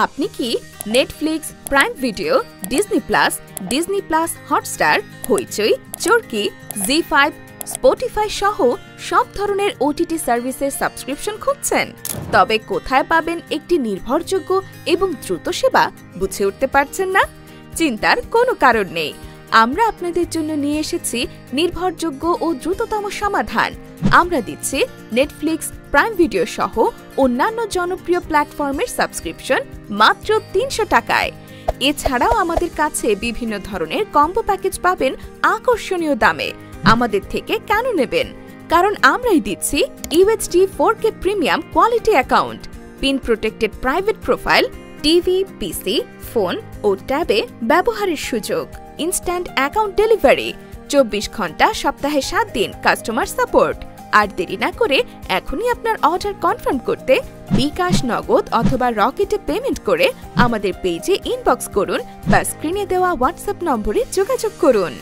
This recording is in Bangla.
আপনি কি Netflix, prime video, Disney plus, Hotstar, হইচই, চরকি, জি5, স্পটিফাই সহ সব ধরনের ওটিটি সার্ভিসের সাবস্ক্রিপশন খুঁজছেন? তবে কোথায় পাবেন একটি নির্ভরযোগ্য এবং দ্রুত সেবা বুঝে উঠতে পারছেন না? চিন্তার কোনো কারণ নেই। আমরা আপনাদের জন্য নিয়ে এসেছি নির্ভরযোগ্য ও দ্রুততম সমাধান। আমরা দিচ্ছি নেটফ্লিক্স, প্রাইম ভিডিও সহ অন্যান্য জনপ্রিয় প্ল্যাটফর্মের সাবস্ক্রিপশন মাত্র ৩০০ টাকায়। এছাড়াও আমাদের কাছে বিভিন্ন ধরনের কম্বো প্যাকেজ পাবেন আকর্ষণীয় দামে। আমাদের থেকে কেন নেবেন? কারণ আমরাই দিচ্ছি UHD 4K premium quality account, pin protected private profile, TV, PC, phone ও ট্যাবে ব্যবহারের সুযোগ, ইনস্ট্যান্ট অ্যাকাউন্ট ডেলিভারি, 24 ঘন্টা সপ্তাহে 7 দিন কাস্টমার সাপোর্ট। আর দেরি না করে এখনই আপনার অর্ডার কনফার্ম করতে বিকাশ, নগদ অথবা রকেটে পেমেন্ট করে আমাদের পেজে ইনবক্স করুন বা স্ক্রিনে দেওয়া হোয়াটসঅ্যাপ নম্বরে যোগাযোগ করুন।